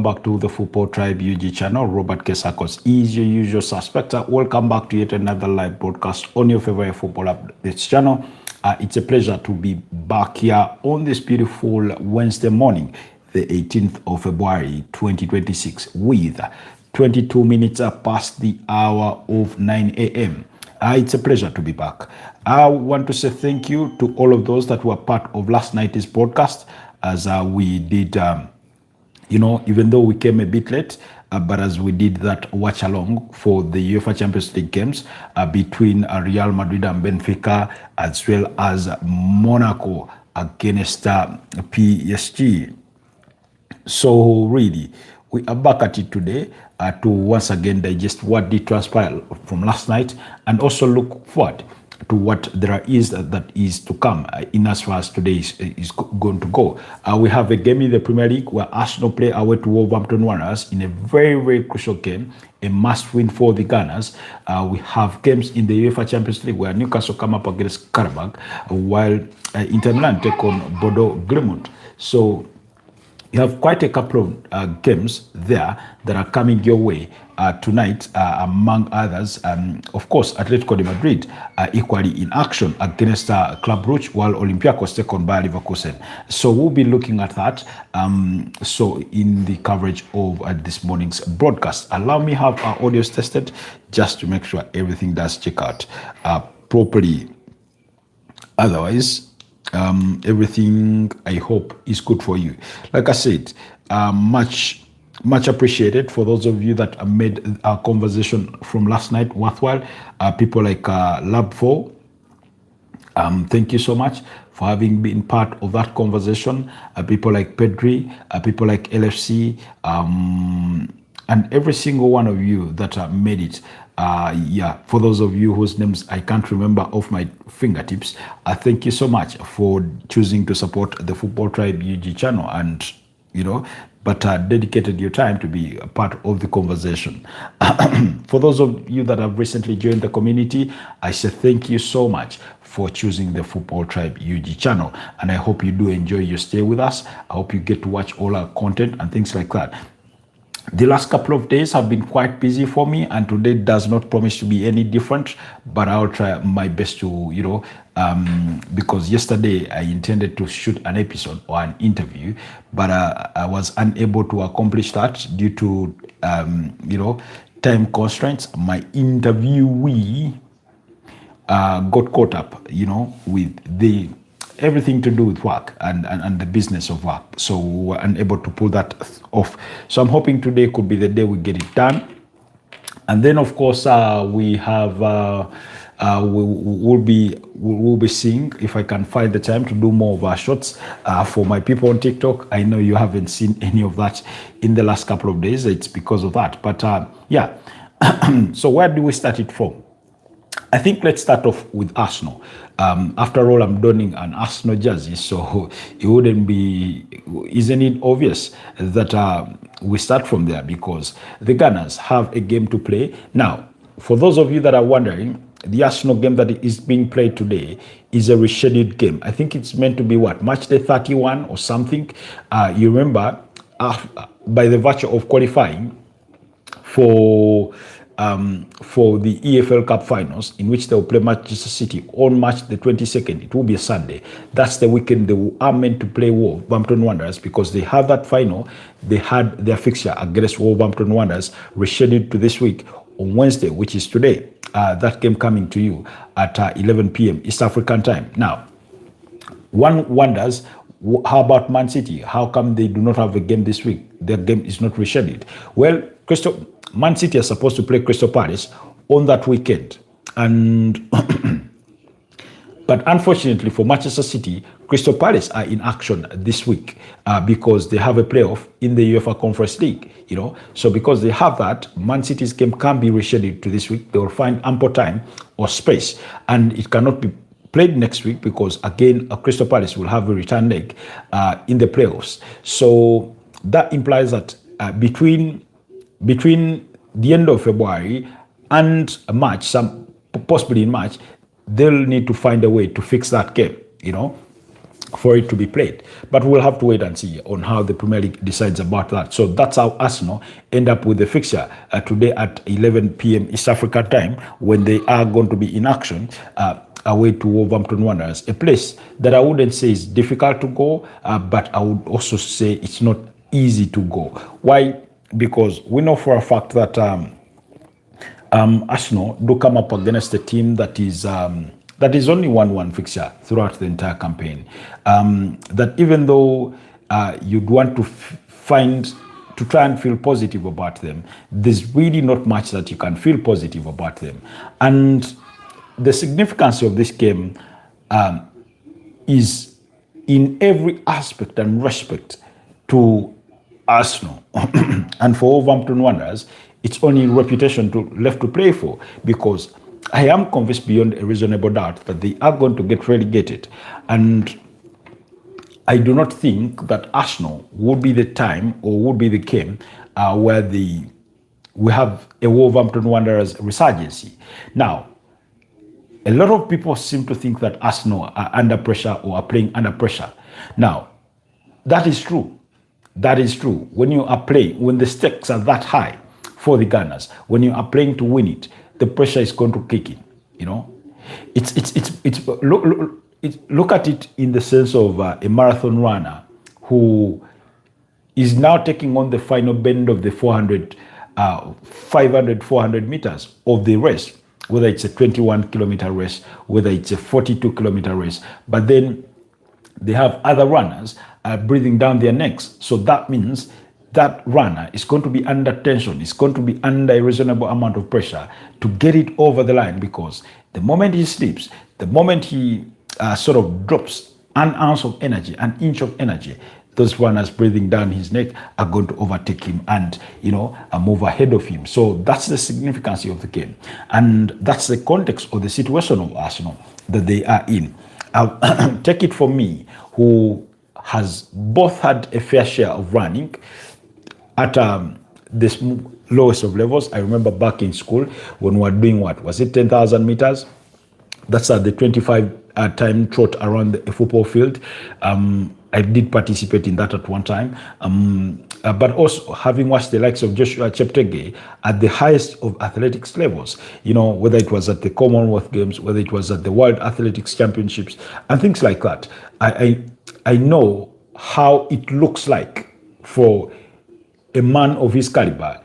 welcome back to the Football Tribe UG channel. Robert Kesakos is your usual suspect. Welcome back to yet another live broadcast on your favorite football updates channel. It's a pleasure to be back here on this beautiful Wednesday morning, the 18th of February 2026, with 22 minutes past the hour of 9 a.m. It's a pleasure to be back. I want to say thank you to all of those that were part of last night's broadcast, as we did, even though we came a bit late, but as we did that watch along for the UEFA Champions League games between Real Madrid and Benfica, as well as Monaco against PSG. So really, we are back at it today to once again digest what did transpire from last night and also look forward to what there is that is to come in as far as today is going to go. We have a game in the Premier League where Arsenal play away to Wolverhampton Wanderers in a very, very crucial game, a must-win for the Gunners. We have games in the UEFA Champions League where Newcastle come up against Karabakh, while Inter Milan take on Bodo Glimt. So you have quite a couple of games there that are coming your way tonight, among others. Of course, Atletico de Madrid equally in action against Club Brugge, while Olympiacos take on Bayer Leverkusen. So we'll be looking at that. So in the coverage of this morning's broadcast, allow me to have our audios tested just to make sure everything does check out properly. Otherwise, everything I hope is good for you. Like I said, much appreciated for those of you that made our conversation from last night worthwhile. People like Lab4, thank you so much for having been part of that conversation. People like Pedri, people like LFC, and every single one of you that made it. For those of you whose names I can't remember off my fingertips, thank you so much for choosing to support the Football Tribe UG channel and, dedicated your time to be a part of the conversation. For those of you that have recently joined the community, I say thank you so much for choosing the Football Tribe UG channel. And I hope you do enjoy your stay with us. I hope you get to watch all our content and things like that. The last couple of days have been quite busy for me, and today does not promise to be any different, but I'll try my best to, because yesterday I intended to shoot an episode or an interview, but I was unable to accomplish that due to, time constraints. My interviewee got caught up, with the everything to do with work and the business of work, so we were unable to pull that off. So I'm hoping today could be the day we get it done. And then of course we have we'll be seeing if I can find the time to do more of our shots for my people on TikTok. I know you haven't seen any of that in the last couple of days. It's because of that, but so where do we start it from? I think let's start off with Arsenal. After all, I'm donning an Arsenal jersey, so isn't it obvious that we start from there, because the Gunners have a game to play. Now, for those of you that are wondering, the Arsenal game that is being played today is a rescheduled game. I think it's meant to be March the 31 or something. You remember, by the virtue of qualifying for the EFL Cup finals, in which they will play Manchester City on March the 22nd. It will be a Sunday. That's the weekend they are meant to play Wolverhampton Wanderers, because they have that final. They had their fixture against Wolverhampton Wanderers rescheduled to this week on Wednesday, which is today. That game coming to you at 11 p.m. East African time. Now, one wonders, how about Man City? How come they do not have a game this week? Their game is not rescheduled. Well, Man City are supposed to play Crystal Palace on that weekend, and but unfortunately for Manchester City, Crystal Palace are in action this week because they have a playoff in the UEFA Conference League. So because they have that, Man City's game can be rescheduled to this week. They will find ample time or space, and it cannot be played next week because again, Crystal Palace will have a return leg in the playoffs. So that implies that between the end of February and March, possibly in March, they'll need to find a way to fix that game, for it to be played. But we'll have to wait and see on how the Premier League decides about that. So that's how Arsenal end up with the fixture today at 11 p.m. East Africa time, when they are going to be in action away to Wolverhampton Wanderers, a place that I wouldn't say is difficult to go, but I would also say it's not easy to go. Why? Because we know for a fact that Arsenal do come up against a team that is only 1-1 fixture throughout the entire campaign. That even though you'd want to try and feel positive about them, there's really not much that you can feel positive about them. And the significance of this game is in every aspect and respect to Arsenal. And for Wolverhampton Wanderers, it's only reputation left to play for, because I am convinced beyond a reasonable doubt that they are going to get relegated. And I do not think that Arsenal would be the time or would be the game where we have a Wolverhampton Wanderers resurgency. Now, a lot of people seem to think that Arsenal are under pressure or are playing under pressure. Now, that is true. That is true. When you are playing, when the stakes are that high for the Gunners, when you are playing to win it, the pressure is going to kick in. You know, look at it in the sense of a marathon runner who is now taking on the final bend of the 500, 400 meters of the race, whether it's a 21-kilometer race, whether it's a 42-kilometer race. But then they have other runners breathing down their necks. So that means that runner is going to be under tension, is going to be under a reasonable amount of pressure to get it over the line, because the moment he sleeps, the moment he sort of drops an ounce of energy, an inch of energy, those runners breathing down his neck are going to overtake him and, move ahead of him. So that's the significance of the game. And that's the context or the situation of Arsenal that they are in. Take it from me, who has both had a fair share of running at this lowest of levels. I remember back in school when we were doing, what was it, 10,000 meters? That's at the 25 time trot around the football field. I did participate in that at one time. But also having watched the likes of Joshua Cheptegei at the highest of athletics levels, whether it was at the Commonwealth Games, whether it was at the World Athletics Championships and things like that. I know how it looks like for a man of his caliber,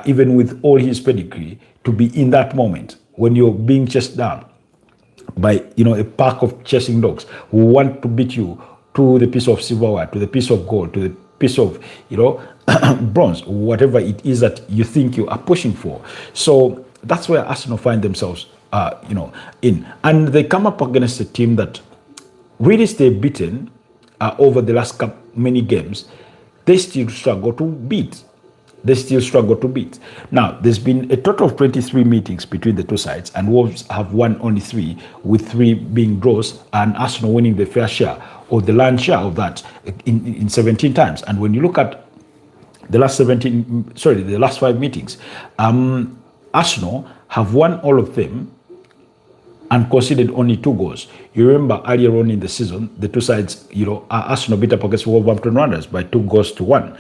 even with all his pedigree, to be in that moment when you're being chased down by a pack of chasing dogs who want to beat you to the piece of silverware, to the piece of gold, to the piece of bronze, whatever it is that you think you are pushing for. So that's where Arsenal find themselves in. And they come up against a team that really stay beaten over the last many games. They still struggle to beat. Now, there's been a total of 23 meetings between the two sides, and Wolves have won only 3, with 3 being draws, and Arsenal winning the fair share or the lion's share of that in 17 times. And when you look at the last 5 meetings, Arsenal have won all of them and conceded only 2 goals. You remember earlier on in the season, the two sides, Arsenal beat up against Wolverhampton Wanderers by 2 goals to 1.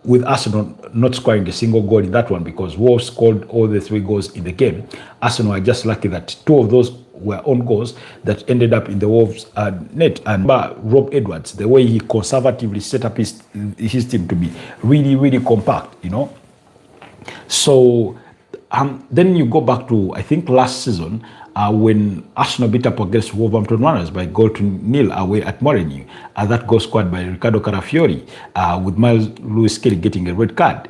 With Arsenal not scoring a single goal in that one, because Wolves scored all the 3 goals in the game. Arsenal are just lucky that 2 of those were own goals that ended up in the Wolves net. And Rob Edwards, the way he conservatively set up his team to be really, really compact, So then you go back to, I think, last season, when Arsenal beat up against Wolverhampton Wanderers by 0-0 away at Molineux. That goal scored by Ricardo Carafiori, with Miles Lewis-Kelly getting a red card,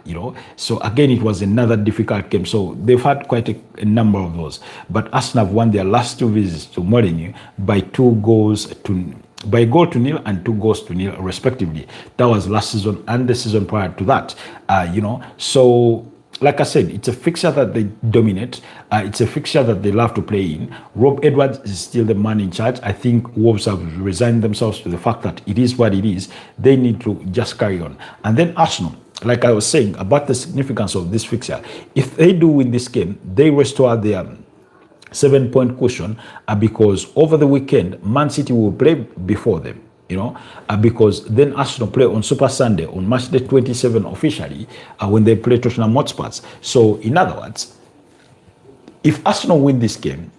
So again, it was another difficult game. So they've had quite a number of those. But Arsenal have won their last 2 visits to Molineux by 2 goals to by a goal to nil and 2 goals to nil, respectively. That was last season and the season prior to that, So, like I said, it's a fixture that they dominate. It's a fixture that they love to play in. Rob Edwards is still the man in charge. I think Wolves have resigned themselves to the fact that it is what it is. They need to just carry on. And then Arsenal, like I was saying about the significance of this fixture, if they do win this game, they restore their 7-point cushion, because over the weekend, Man City will play before them. Because then Arsenal play on Super Sunday on March the 27th officially when they play Tottenham Hotspur. So, in other words, if Arsenal win this game,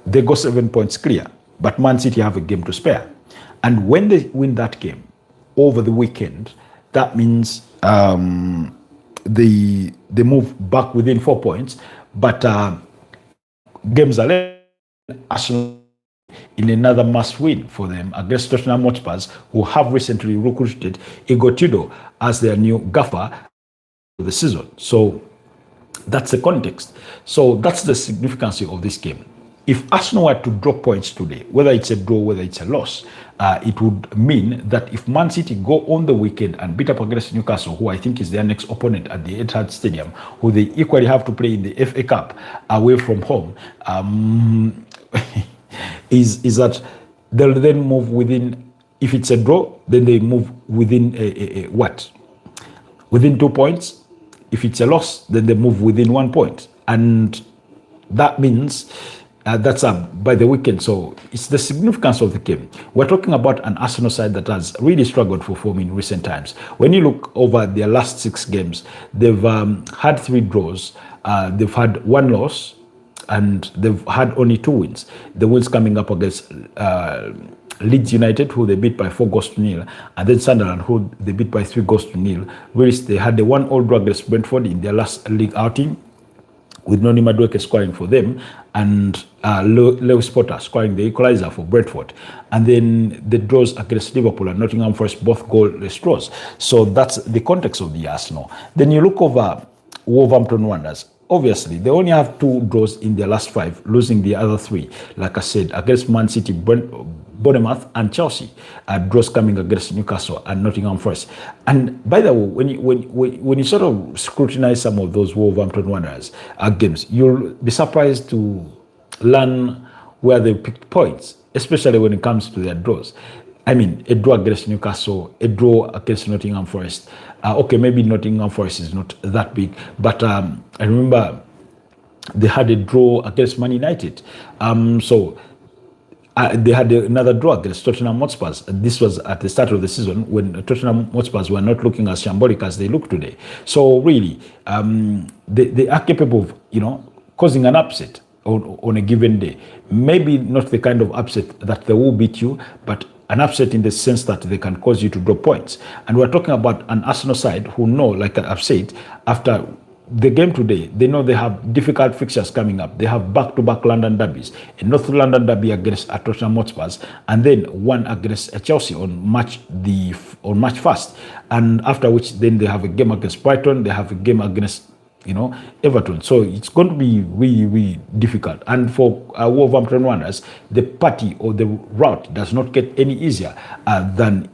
they go 7 points clear, but Man City have a game to spare. And when they win that game over the weekend, that means they move back within 4 points, but games are left. Arsenal in another must-win for them against Tottenham Hotspur, who have recently recruited Igor Tudor as their new gaffer for the season. So that's the context. So that's the significance of this game. If Arsenal were to drop points today, whether it's a draw, whether it's a loss, it would mean that if Man City go on the weekend and beat up against Newcastle, who I think is their next opponent at the Etihad Stadium, who they equally have to play in the FA Cup away from home, is that they'll then move within, if it's a draw, then they move within within 2 points. If it's a loss, then they move within 1 point. And that means that's by the weekend. So it's the significance of the game. We're talking about an Arsenal side that has really struggled for form in recent times. When you look over their last 6 games, they've had 3 draws, they've had 1 loss, and they've had only 2 wins. The wins coming up against Leeds United, who they beat by 4 goals to 0, and then Sunderland, who they beat by 3 goals to 0. Whereas they had the 1-1 draw against Brentford in their last league outing, with Noni Madueke scoring for them, and Lewis Potter scoring the equalizer for Brentford. And then the draws against Liverpool and Nottingham Forest, both goalless draws. So that's the context of the Arsenal. Then you look over Wolverhampton Wanderers. Obviously, they only have 2 draws in their last 5, losing the other 3, like I said, against Man City, Bournemouth, and Chelsea. Draws coming against Newcastle and Nottingham Forest. And by the way, when you sort of scrutinize some of those Wolverhampton Wanderers games, you'll be surprised to learn where they picked points, especially when it comes to their draws. I mean, a draw against Newcastle, a draw against Nottingham Forest. Okay, maybe Nottingham Forest is not that big, but I remember they had a draw against Man United. So they had another draw against Tottenham Hotspur. This was at the start of the season when Tottenham Hotspur were not looking as shambolic as they look today. So really, they are capable of, causing an upset on a given day. Maybe not the kind of upset that they will beat you, but an upset in the sense that they can cause you to drop points. And we're talking about an Arsenal side who know, like I've said, after the game today, they know they have difficult fixtures coming up. They have back-to-back London derbies. A North London derby against Tottenham Hotspur, and then one against Chelsea on March 1st. And after which, then they have a game against Brighton. They have a game against Everton. So it's going to be really, really difficult. And for Wolverhampton Wanderers, the party or the route does not get any easier than,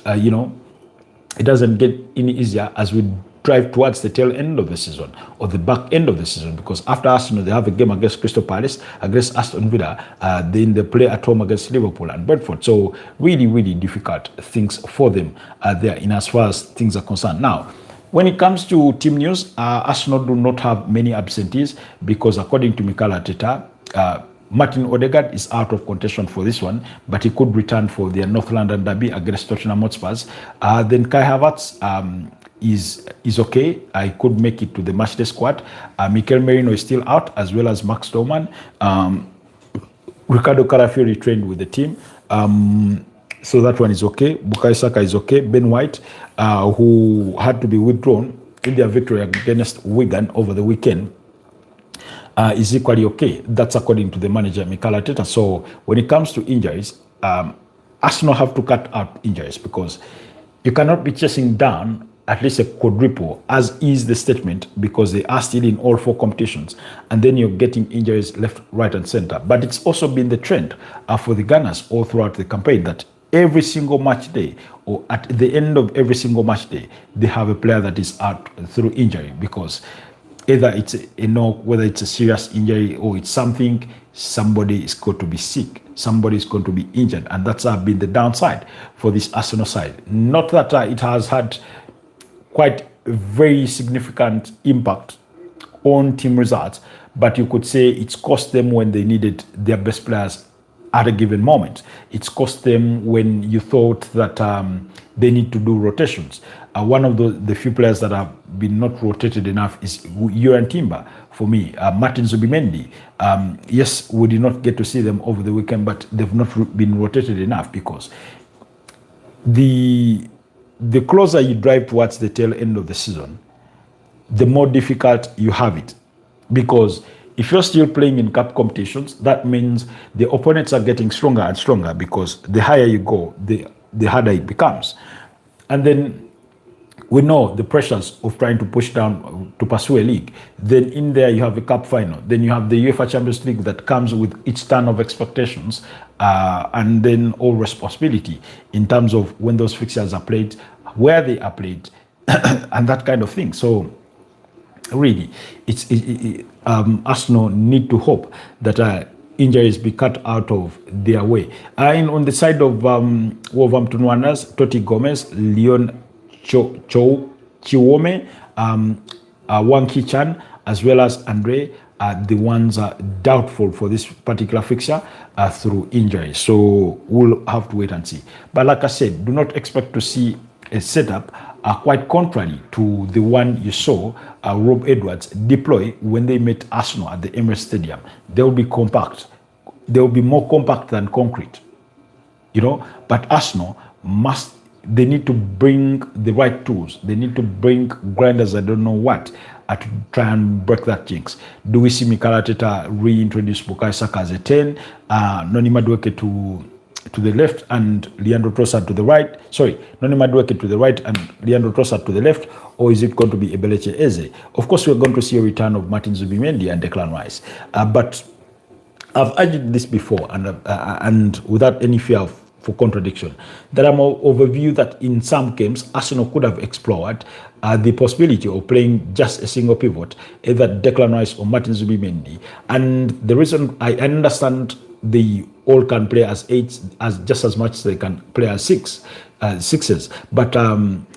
it doesn't get any easier as we drive towards the tail end of the season or the back end of the season, because after Arsenal, they have a game against Crystal Palace, against Aston Villa, then they play at home against Liverpool and Brentford. So really, really difficult things for them there in as far as things are concerned. Now, when it comes to team news, Arsenal do not have many absentees because according to Mikel Arteta, Martin Odegaard is out of contention for this one, but he could return for their North London derby against Tottenham Hotspur. Then Kai Havertz is okay. I could make it to the matchday squad. Mikel Merino is still out, as well as Max Dorman. Ricardo Carafiori trained with the team. So that one is okay. Bukayo Saka is okay. Ben White, who had to be withdrawn in their victory against Wigan over the weekend, is equally okay. That's according to the manager, Mikel Arteta. So when it comes to injuries, Arsenal have to cut out injuries because you cannot be chasing down at least a quadruple, as is the statement, because they are still in all 4 competitions, and then you're getting injuries left, right, and center. But it's also been the trend for the Gunners all throughout the campaign that every single match day, or at the end of every single match day, they have a player that is out through injury, because either it's whether it's a serious injury or it's somebody is going to be sick, somebody is going to be injured, and that's been the downside for this Arsenal side. Not that it has had quite a very significant impact own team results, but you could say it's cost them when they needed their best players at a given moment. It's cost them when you thought that they need to do rotations. One of the few players that have been not rotated enough is Uran Timber for me. Martin Zubimendi. Yes, we did not get to see them over the weekend, but they've not been rotated enough because the closer you drive towards the tail end of the season, the more difficult you have it. Because if you're still playing in cup competitions, that means the opponents are getting stronger and stronger because the higher you go, the harder it becomes. And then we know the pressures of trying to push down to pursue a league. Then in there you have a cup final. Then you have the UEFA Champions League that comes with each turn of expectations and then all responsibility in terms of when those fixtures are played, where they are played, and that kind of thing. So really, Arsenal need to hope that injuries be cut out of their way. And on the side of Wolverhampton Wanderers, Totti Gomez, Leon Chiwome, Wang Ki-chan, as well as Andre, the ones doubtful for this particular fixture through injury. So we'll have to wait and see. But like I said, do not expect to see a setup quite contrary to the one you saw Rob Edwards deploy when they met Arsenal at the Emirates Stadium. They will be compact. They will be more compact than concrete, you know. But Arsenal they need to bring the right tools. They need to bring grinders, I don't know what, to try and break that jinx. Do we see Mikel Arteta reintroduce Bukayo Saka as a 10, Noni Madueke to the left and Leandro Trossard to the right? Sorry, Noni Madueke to the right and Leandro Trossard to the left, or is it going to be Ebeleche Eze? Of course, we're going to see a return of Martin Zubimendi and Declan Rice, but I've argued this before, and without any fear for contradiction, that I'm of a view that in some games Arsenal could have explored the possibility of playing just a single pivot, either Declan Rice or Martin Zubimendi. And the reason I understand they all can play as 8s as just as much as they can play as 6s, but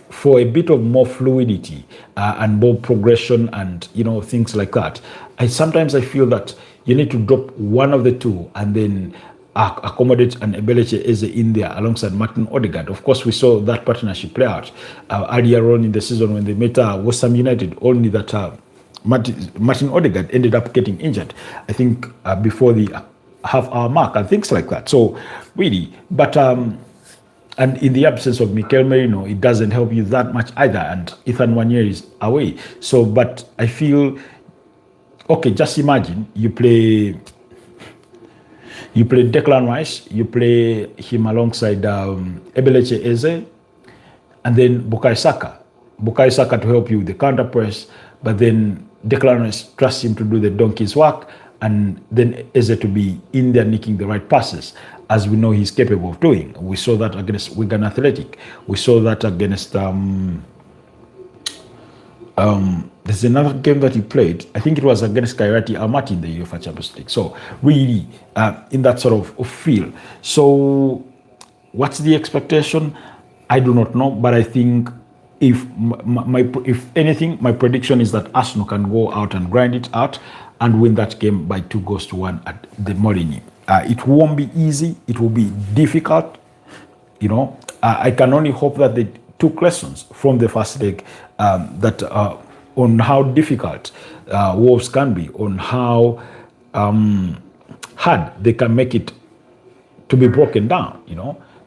for a bit of more fluidity and more progression and things like that, sometimes I feel that you need to drop one of the two and then accommodate an Ebeleche Eze in there alongside Martin Odegaard. Of course, we saw that partnership play out earlier on in the season when they met West Ham United, only that Martin Odegaard ended up getting injured, I think, before the half-hour mark and things like that. So, really, but and in the absence of Mikel Merino, it doesn't help you that much either, and Ethan Wanyeri is away. So, but I feel, okay, just imagine you play Declan Rice, you play him alongside Ebeleche Eze, and then Bukayo Saka to help you with the counter press, but then Declan Rice trusts him to do the donkey's work, and then Eze to be in there making the right passes, as we know he's capable of doing. We saw that against Wigan Athletic. We saw that against there's another game that he played. I think it was against Kairat Almaty in the UEFA Champions League. So really, in that sort of feel. So what's the expectation? I do not know, but I think if anything, my prediction is that Arsenal can go out and grind it out and win that game by 2-1 at the Molineux. It won't be easy. It will be difficult. I can only hope that they took lessons from the first leg on how difficult Wolves can be, on how hard they can make it to be broken down,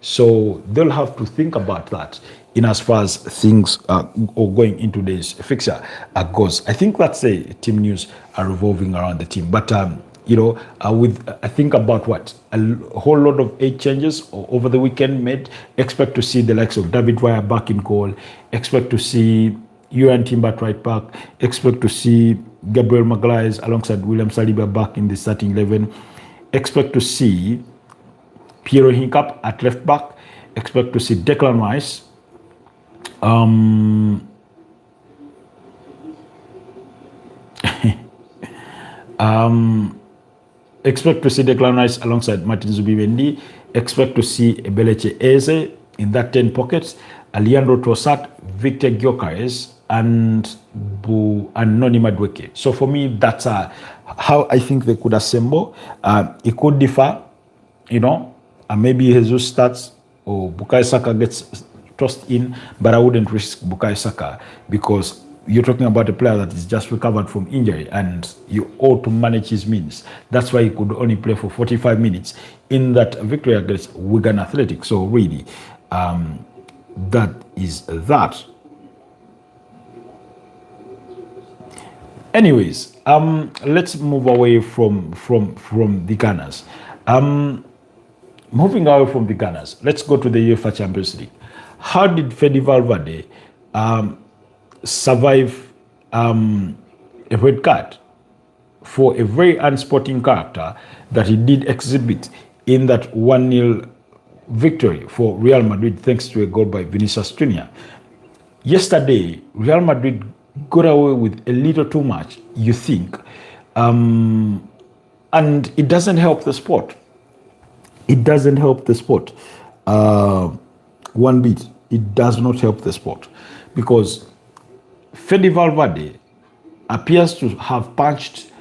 So they'll have to think about that in as far as things or going into this fixture goes. I think that's the team news revolving around the team. But, I think about a whole lot of 8 changes over the weekend made. Expect to see the likes of David Raya back in goal. Expect to see Uran Timber at right back. Expect to see Gabriel Magalhaes alongside William Saliba back in the starting 11. Expect to see Piero Hincap at left back. Expect to see Declan Rice. Expect to see Declan Rice alongside Martin Zubimendi. Expect to see Ebeleche Eze in that 10 pockets. Leandro Trossard, Victor Gyökeres, and Noni Madueke. So for me, that's how I think they could assemble. It could differ, and maybe Jesus starts or Bukayo Saka gets tossed in, but I wouldn't risk Bukayo Saka because you're talking about a player that is just recovered from injury and you ought to manage his minutes. That's why he could only play for 45 minutes in that victory against Wigan Athletic. So really, that is that. Anyways, let's move away from the Gunners. Moving away from the Gunners, let's go to the UEFA Champions League. How did Fede Valverde survive a red card for a very unsporting character that he did exhibit in that 1-0 victory for Real Madrid thanks to a goal by Vinicius Junior? Yesterday, Real Madrid got away with a little too much, you think, and it doesn't help the sport. It doesn't help the sport one bit. It does not help the sport because Fede Valverde appears to have punched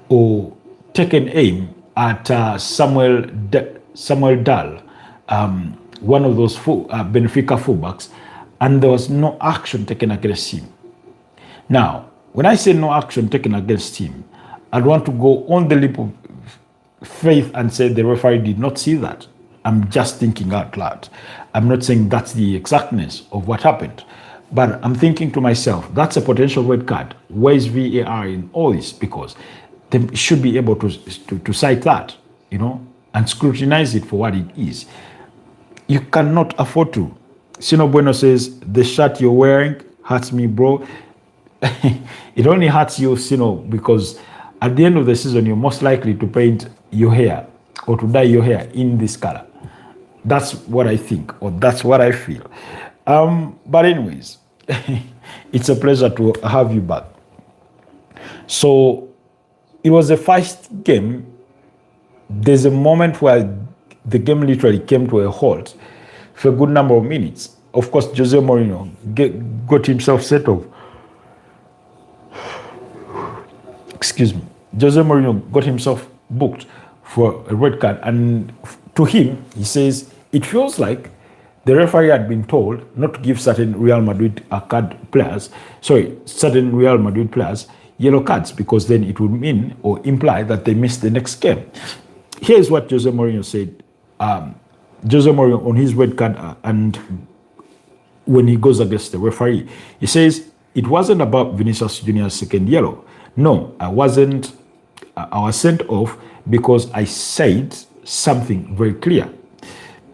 or taken aim at Samuel Dahl, one of those Benfica fullbacks, and there was no action taken against him. Now, when I say no action taken against him, I'd want to go on the leap of faith and say the referee did not see that. I'm just thinking out loud. I'm not saying that's the exactness of what happened, but I'm thinking to myself, that's a potential red card. Where is VAR in all this? Because they should be able to cite that, and scrutinize it for what it is. You cannot afford to. Sino Bueno says, the shirt you're wearing hurts me, bro. It only hurts you, Sino, because at the end of the season, you're most likely to paint your hair or to dye your hair in this color. That's what I think, or that's what I feel. But anyways, it's a pleasure to have you back. So it was a fast game. There's a moment where the game literally came to a halt for a good number of minutes. Of course, Jose Mourinho got himself settled. Excuse me. Jose Mourinho got himself booked for a red card, and to him, he says, it feels like the referee had been told not to give certain Real Madrid Real Madrid players yellow cards because then it would mean or imply that they missed the next game. Here's what Jose Mourinho said. Jose Mourinho on his red card and when he goes against the referee, he says, it wasn't about Vinicius Junior's second yellow. No, I was sent off because I said something very clear.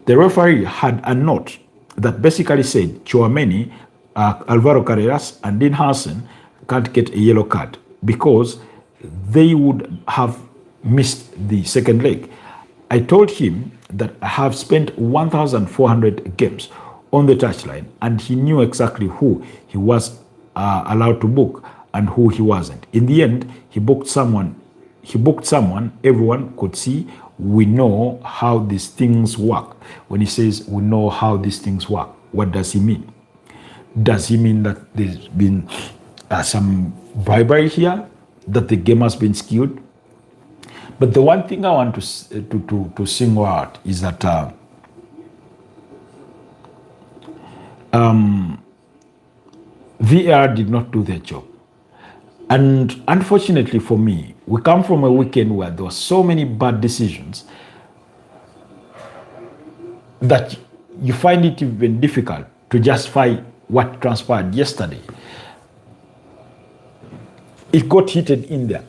The referee had a note that basically said Chouameni, Alvaro Carreras, and Dean Hansen can't get a yellow card because they would have missed the second leg. I told him that I have spent 1,400 games on the touchline, and he knew exactly who he was allowed to book and who he wasn't. In the end, he booked someone everyone could see. We know how these things work. When he says we know how these things work, what does he mean? Does he mean that there's been some bribery here, that the game has been skewed? But the one thing I want to single out is that VAR did not do their job. And unfortunately for me, we come from a weekend where there were so many bad decisions that you find it even difficult to justify what transpired yesterday. It got heated in there.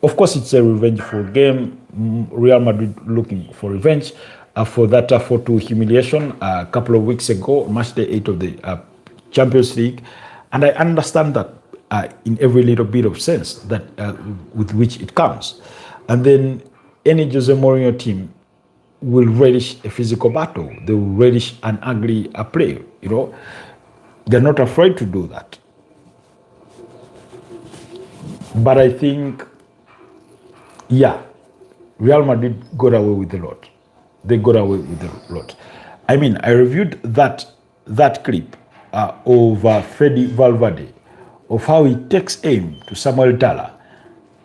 Of course, it's a revengeful game. Real Madrid looking for revenge for that 4-2 humiliation a couple of weeks ago, match day 8 of the Champions League. And I understand that in every little bit of sense that with which it comes. And then any Jose Mourinho team will relish a physical battle. They will relish an ugly play, They're not afraid to do that. But I think, Real Madrid got away with a lot. They got away with a lot. I mean, I reviewed that clip of Fede Valverde, of how he takes aim to Samuel Dala,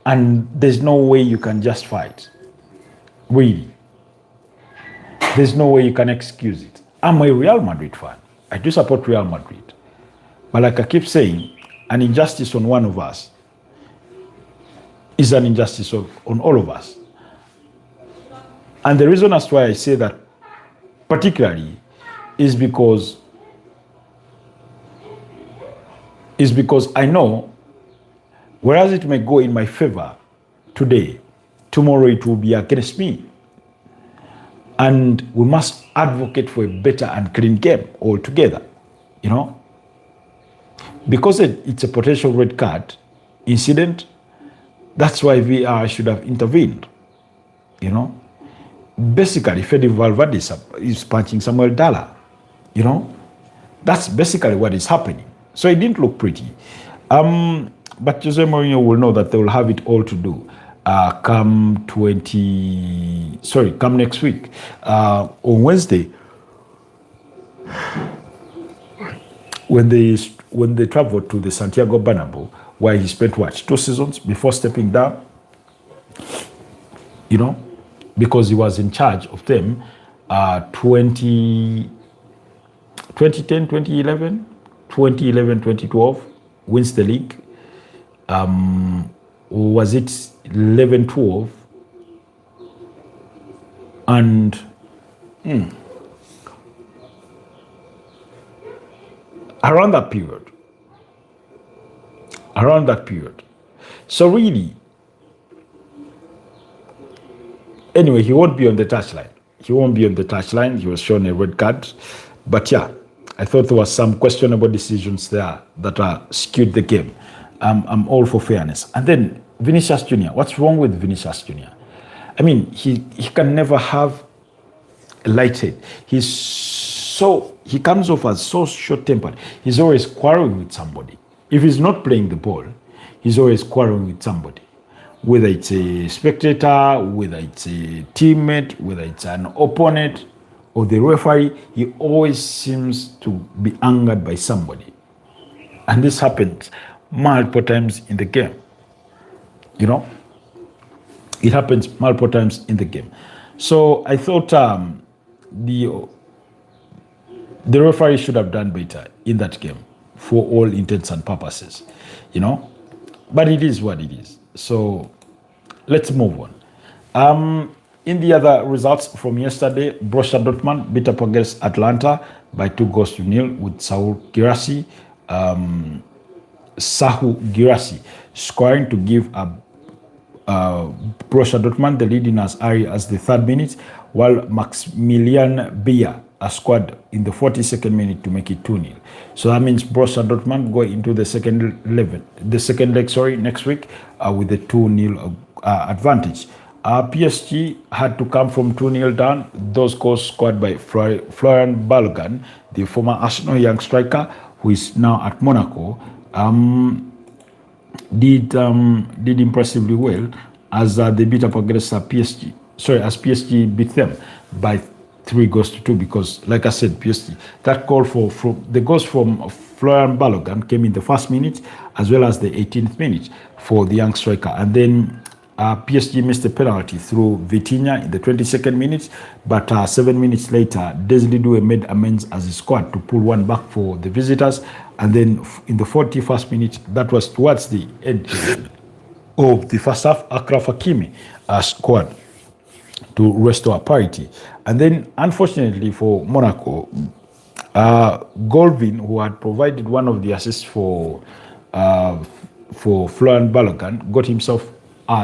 and there's no way you can justify it. Really. There's no way you can excuse it. I'm a Real Madrid fan. I do support Real Madrid. But like I keep saying, an injustice on one of us is an injustice on all of us. And the reason as to why I say that particularly is because I know, whereas it may go in my favor today, tomorrow it will be against me. And we must advocate for a better and clean game altogether, you know. Because it's a potential red card incident, that's why VAR should have intervened, you know. Basically, Fede Valverde is punching Samuel Dala, you know. That's basically what is happening. So it didn't look pretty. But Jose Mourinho will know that they will have it all to do come next week. On Wednesday, when they traveled to the Santiago Bernabeu, where he spent 2 seasons before stepping down, you know, because he was in charge of them 2010, 2011, 2012, wins the league. Was it 11-12? And around that period. So really, anyway, he won't be on the touchline. He was shown a red card. But yeah, I thought there was some questionable decisions there that skewed the game. I'm all for fairness. And then Vinicius Jr. What's wrong with Vinicius Jr.? I mean, he can never have a light head. He comes off as so short-tempered. He's always quarreling with somebody. If he's not playing the ball, he's always quarreling with somebody. Whether it's a spectator, whether it's a teammate, whether it's an opponent, or the referee, he always seems to be angered by somebody. And this happens multiple times in the game. You know? It happens multiple times in the game. So I thought the referee should have done better in that game for all intents and purposes. You know? But it is what it is. So let's move on. In the other results from yesterday, Borussia Dortmund beat up against Atlanta by 2-0 with Sahu Girassi scoring to give Borussia Dortmund the lead in as early as the 3rd minute, while Maximilian Beer scored in the 42nd minute to make it 2-0. So that means Borussia Dortmund go into the second leg next week with a 2-0 advantage. PSG had to come from 2-0 down. Those goals scored by Florian Balogun, the former Arsenal young striker, who is now at Monaco, did impressively well as they beat up against PSG. As PSG beat them by 3-2, because, like I said, PSG, that goal from the goals from Florian Balogun came in the 1st minute as well as the 18th minute for the young striker, and then PSG missed a penalty through Vitinha in the 22nd minute, but 7 minutes later, Desiree Doué made amends as he scored to pull one back for the visitors. And then in the 41st minute, that was towards the end of the first half, Achraf Hakimi scored to restore parity. And then, unfortunately for Monaco, Golvin, who had provided one of the assists for Florian Balogun, got himself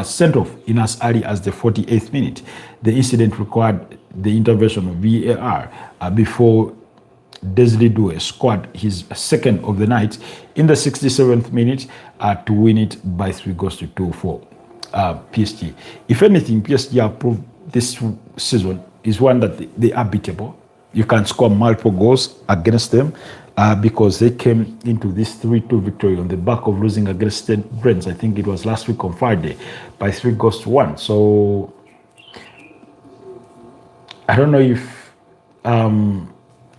sent off in as early as the 48th minute. The incident required the intervention of VAR before Desiree Doué scored his 2nd of the night in the 67th minute to win it by 3-2 for PSG. If anything, PSG have proved this season is one that they are beatable. You can score multiple goals against them because they came into this 3-2 victory on the back of losing against Rennes. I think it was last week on Friday by 3-1. So I don't know if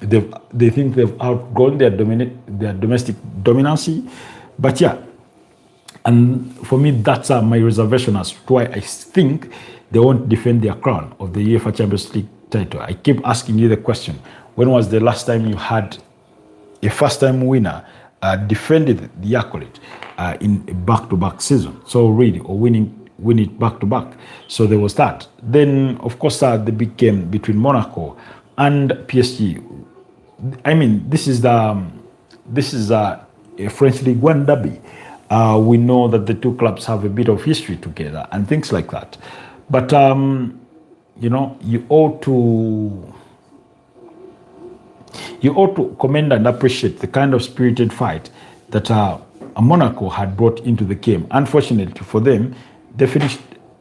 they think they've outgrown their domestic dominancy. But yeah, and for me, that's my reservation as to why I think they won't defend their crown of the UEFA Champions League title. I keep asking you the question: when was the last time you had a first-time winner defended the accolade in a back-to-back season? So really, or win it back-to-back. So there was that. Then, of course, the big game between Monaco and PSG. I mean, this is a French League One derby. We know that the two clubs have a bit of history together and things like that. But you know, you ought to commend and appreciate the kind of spirited fight that Monaco had brought into the game. Unfortunately for them, they finished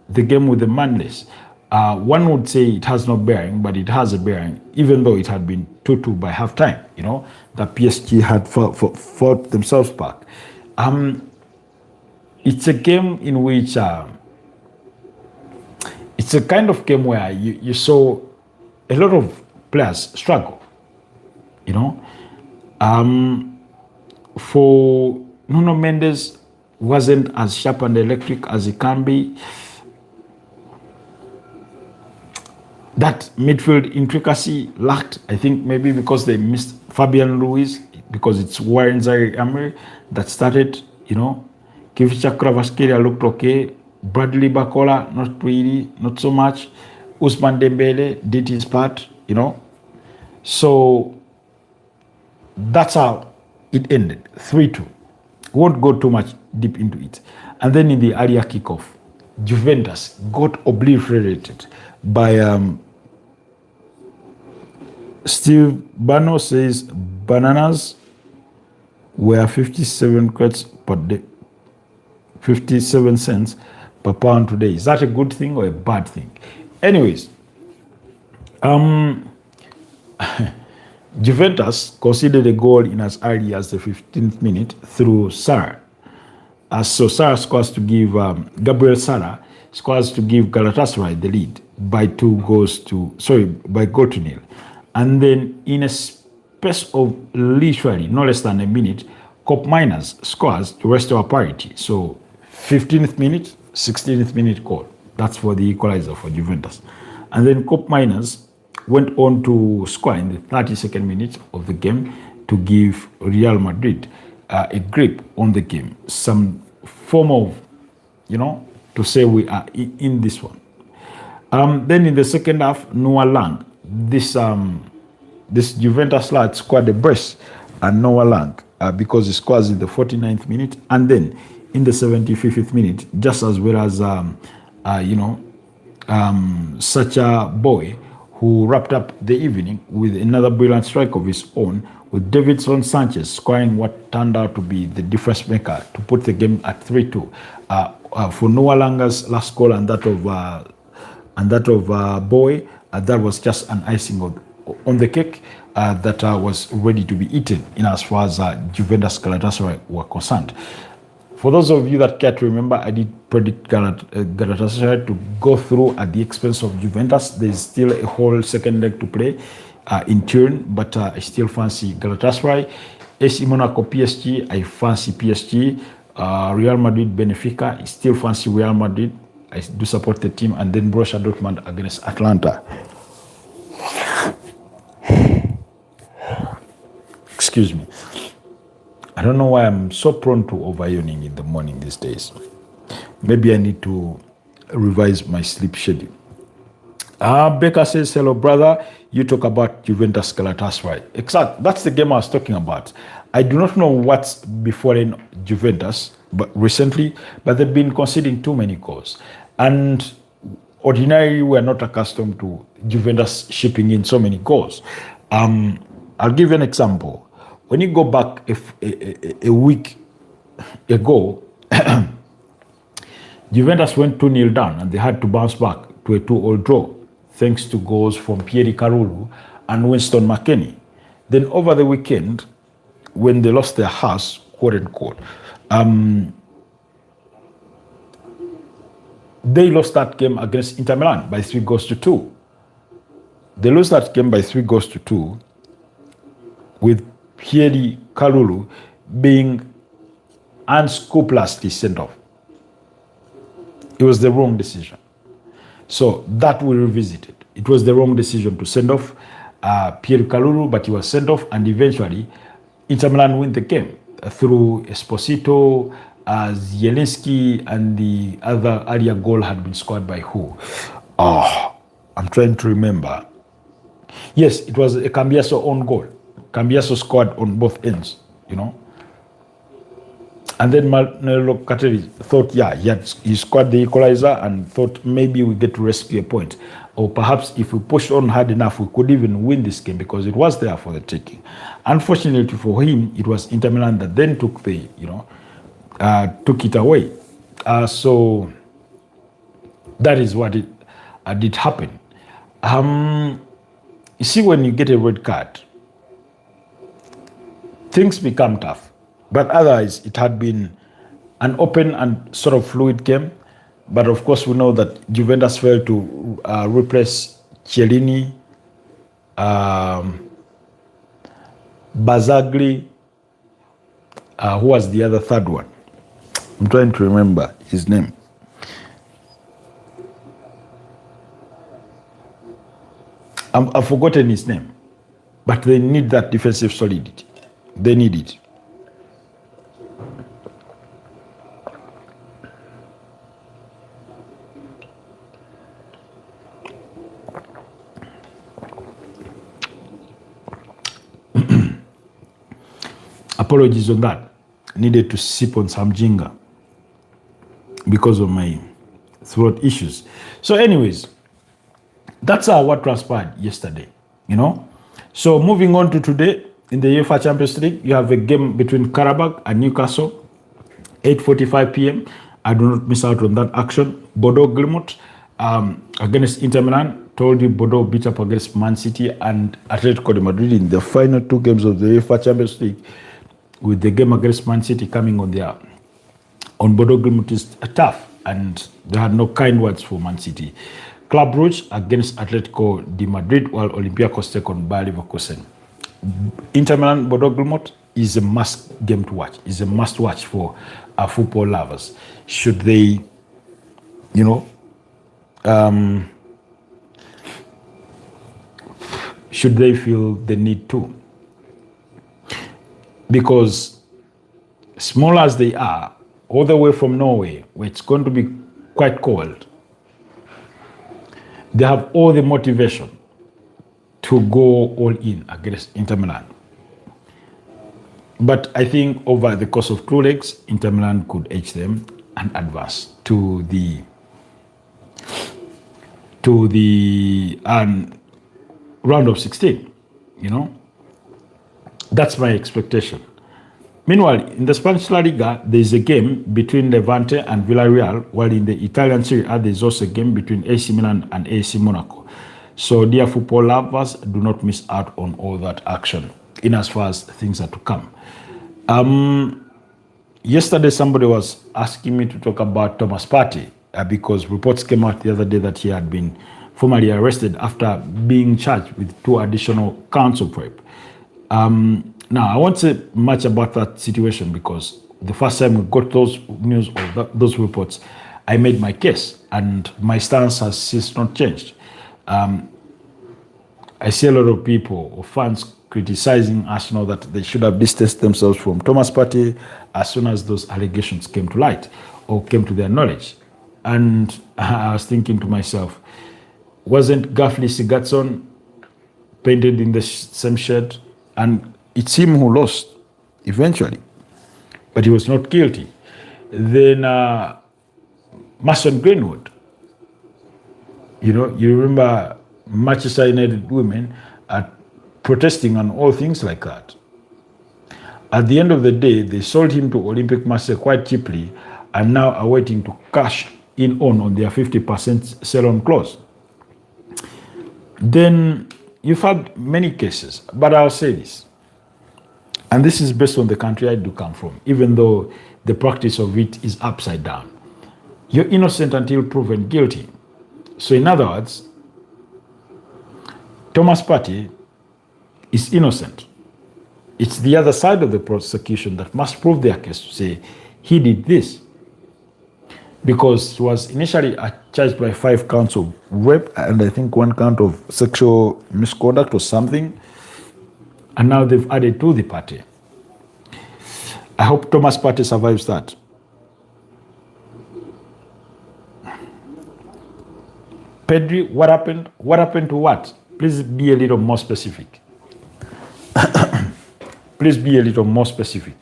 the game with the manless. One would say it has no bearing, but it has a bearing, even though it had been 2-2 by halftime. You know, that PSG had fought themselves back. It's a game in which it's a kind of game where you saw a lot of players struggle. You know, for Nuno Mendes wasn't as sharp and electric as he can be. That midfield intricacy lacked, I think, maybe because they missed Fabian Ruiz, because it's Warren Zaire-Emery that started, you know. Kivicha Kvaratskhelia looked okay. Bradley Bacola, not really, not so much. Ousmane Dembele did his part, you know. So that's how it ended, 3-2. Won't go too much deep into it. And then in the earlier kickoff, Juventus got obliterated by Steve Bano says bananas were 57 cents per day, 57 cents per pound today. Is that a good thing or a bad thing? Anyways, Juventus conceded a goal in as early as the 15th minute through Sarr. So Sarr scores to give Gabriel Sarr scores to give Galatasaray the lead by goal to nil. And then in a space of literally no less than a minute, Cop Miners scores to restore parity. So 15th minute, 16th minute goal. That's for the equalizer for Juventus. And then Cop Miners went on to score in the 32nd minute of the game to give Real Madrid a grip on the game. Some form of, you know, to say we are in this one. Then in the second half, Noah Lang, this Juventus lad scored a brace and Noah Lang because he scores in the 49th minute, and then in the 75th minute, just as well as such a boy who wrapped up the evening with another brilliant strike of his own, with Davinson Sanchez scoring what turned out to be the difference maker to put the game at 3-2. For Noah Langa's last goal and that of Boy, that was just an icing on the cake that was ready to be eaten in as far as Juventus Galatasaray were concerned. For those of you that care to remember, I did predict Galatasaray to go through at the expense of Juventus. There's still a whole second leg to play in turn, but I still fancy Galatasaray. AC Monaco PSG, I fancy PSG. Real Madrid Benfica, I still fancy Real Madrid. I do support the team. And then Borussia Dortmund against Atlanta. Excuse me. I don't know why I'm so prone to over-yawning in the morning these days. Maybe I need to revise my sleep schedule. Becca says, hello, brother. You talk about Juventus Galatasaray. Exactly. That's the game I was talking about. I do not know what's befallen Juventus recently, but they've been conceding too many goals. And ordinarily, we're not accustomed to Juventus shipping in so many goals. I'll give you an example. When you go back a week ago, Juventus went 2-0 down and they had to bounce back to a 2-2 draw, thanks to goals from Pierre Carulu and Winston McKennie. Then over the weekend, when they lost their house, quote unquote, they lost that game against Inter Milan by 3-2. They lost that game by 3-2. with Pierre Kalulu being unscrupulously sent off. It was the wrong decision. So that we revisited. It was the wrong decision to send off Pierre Kalulu, but he was sent off, and eventually Inter Milan win the game through Esposito, Zielinski, and the other earlier goal had been scored by who? Oh, I'm trying to remember. Yes, it was a Cambiaso own goal. Cambiaso scored on both ends, you know. And then Manuel Locatelli thought, yeah, he scored the equalizer and thought maybe we get to rescue a point. Or perhaps if we pushed on hard enough, we could even win this game because it was there for the taking. Unfortunately for him, it was Inter Milan that then took the, took it away. So that is what it did happen. You see, when you get a red card, things become tough. But otherwise, it had been an open and sort of fluid game. But of course, we know that Juventus failed to replace Chiellini, Bazzagli, who was the other third one? I'm trying to remember his name. I've forgotten his name. But they need that defensive solidity. They need it. Apologies on that. Needed to sip on some ginger because of my throat issues. So anyways, that's what transpired yesterday, So moving on to today, in the UEFA Champions League, you have a game between Karabakh and Newcastle, 8:45 p.m. I do not miss out on that action. Bordeaux Glimot against Inter Milan. Told you Bordeaux beat up against Man City and Atletico de Madrid in the final two games of the UEFA Champions League, with the game against Man City coming on Bordeaux Glimot is tough, and they had no kind words for Man City. Club Brugge against Atletico de Madrid, while Olympiacos take on Bayer Leverkusen. Inter Milan Bordeaux Glimot is a must game to watch. It's a must watch for football lovers. Should they, should they feel the need to. Because small as they are, all the way from Norway, where it's going to be quite cold, they have all the motivation to go all in against Inter Milan. But I think over the course of two legs, Inter Milan could edge them and advance to the round of 16, That's my expectation. Meanwhile, in the Spanish La Liga, there is a game between Levante and Villarreal, while in the Italian Serie A, there is also a game between AC Milan and AC Monaco. So, dear football lovers, do not miss out on all that action in as far as things are to come. Yesterday, somebody was asking me to talk about Thomas Partey because reports came out the other day that he had been formally arrested after being charged with 2 additional counts of rape. Now, I won't say much about that situation because the first time we got those news or those reports, I made my case and my stance has since not changed. I see a lot of people or fans criticizing Arsenal that they should have distanced themselves from Thomas Partey as soon as those allegations came to light or came to their knowledge. And I was thinking to myself, wasn't Gafli Sigurdsson painted in the same shade? And it's him who lost eventually, but he was not guilty. Then Mason Greenwood, you remember Manchester United women are protesting and all things like that. At the end of the day, they sold him to Olympic Marseille quite cheaply and now are waiting to cash in on their 50% sell-on clause. Then you've had many cases, but I'll say this, and this is based on the country I do come from, even though the practice of it is upside down. You're innocent until proven guilty. So in other words, Thomas Partey is innocent It's the other side of the prosecution that must prove their case to say he did this, because he was initially charged by 5 counts of rape and I think 1 count of sexual misconduct or something, and now they've added to the party. I hope Thomas Partey survives that. Pedri, what happened? What happened to what? Please be a little more specific. Please be a little more specific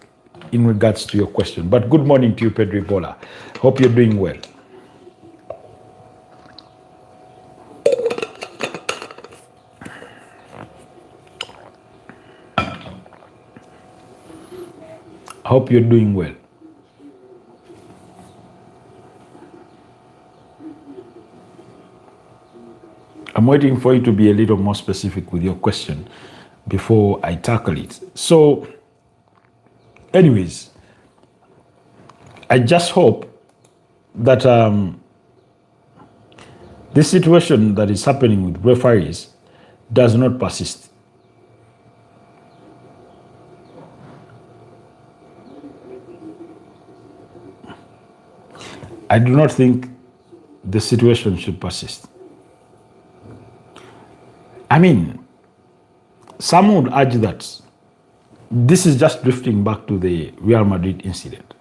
in regards to your question. But good morning to you, Pedri Bola. Hope you're doing well. Hope you're doing well. I'm waiting for you to be a little more specific with your question before I tackle it. So, anyways, I just hope that this situation that is happening with referees does not persist. I do not think the situation should persist. I mean, some would argue that this is just drifting back to the Real Madrid incident.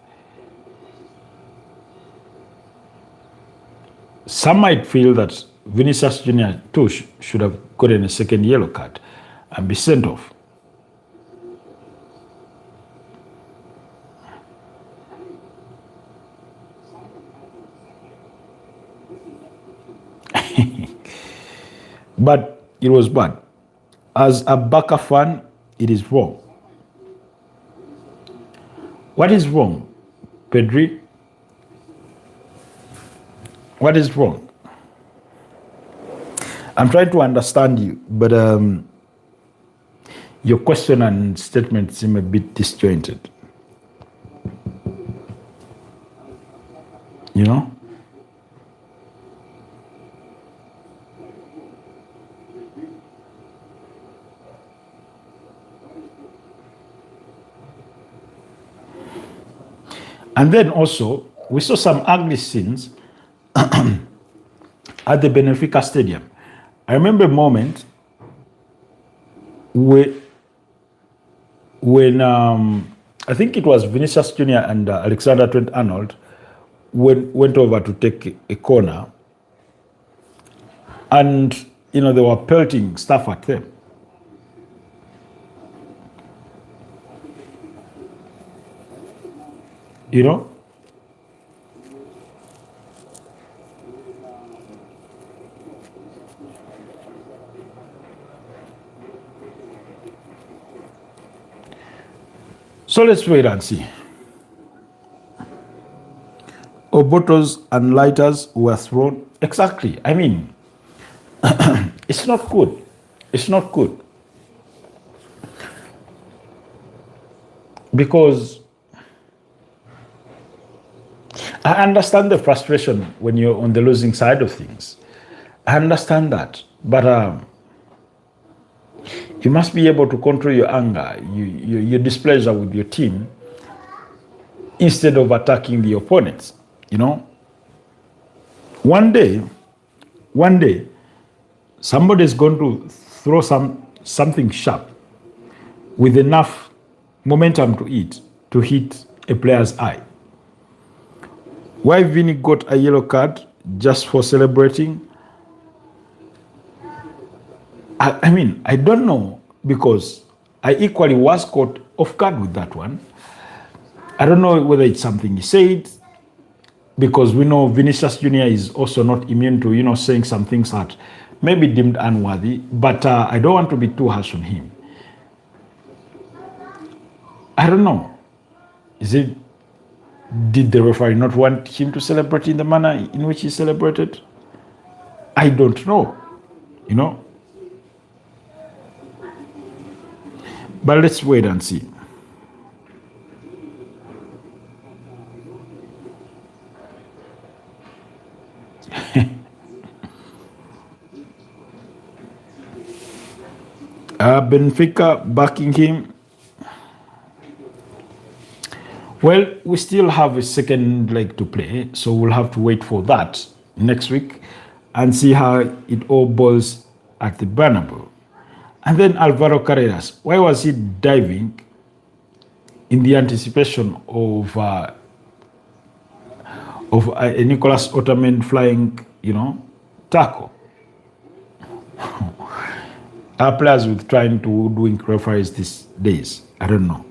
Some might feel that Vinicius Jr. too should have gotten a second yellow card and be sent off. But it was bad. As a Barca fan, it is wrong. What is wrong, Pedri? What is wrong? I'm trying to understand you, but your question and statement seem a bit disjointed. You know? And then also, we saw some ugly scenes at the Benfica Stadium. I remember a moment when I think it was Vinicius Jr. and Alexander Trent-Arnold went over to take a corner, and they were pelting stuff at them. You know? So let's wait and see. Bottles and lighters were thrown. Exactly. I mean, it's not good. It's not good. Because I understand the frustration when you're on the losing side of things. I understand that. But you must be able to control your anger, your displeasure with your team, instead of attacking the opponents. One day, somebody is going to throw something sharp with enough momentum to hit a player's eye. Why Vini got a yellow card just for celebrating? I mean, I don't know, because I equally was caught off guard with that one. I don't know whether it's something he said, because we know Vinicius Jr. is also not immune to, saying some things that may be deemed unworthy, but I don't want to be too harsh on him. I don't know. Did the referee not want him to celebrate in the manner in which he celebrated? I don't know, But let's wait and see. Benfica backing him. Well, we still have a second leg to play, so we'll have to wait for that next week and see how it all boils at the Bernabeu. And then Alvaro Carreras, why was he diving in the anticipation of a Nicolas Otamendi flying, tackle? Our players with trying to doing referees these days. I don't know.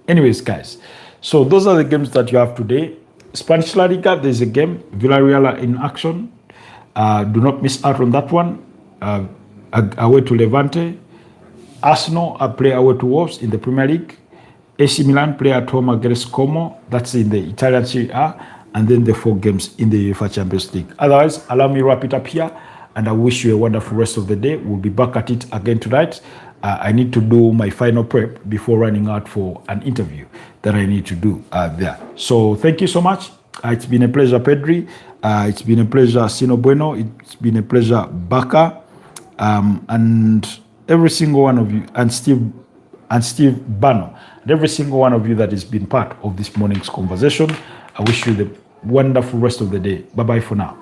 Anyways, guys, so those are the games that you have today. Spanish La Liga, there's a game. Villarreal are in action. Do not miss out on that one. Away to Levante. Arsenal play away to Wolves in the Premier League. AC Milan play at home against Como. That's in the Italian Serie A. And then the 4 games in the UEFA Champions League. Otherwise, allow me to wrap it up here. And I wish you a wonderful rest of the day. We'll be back at it again tonight. I need to do my final prep before running out for an interview that I need to do there. So thank you so much. It's been a pleasure, Pedri. It's been a pleasure, Sino Bueno. It's been a pleasure, Baka, and every single one of you, and Steve Bano, and every single one of you that has been part of this morning's conversation. I wish you the wonderful rest of the day. Bye-bye for now.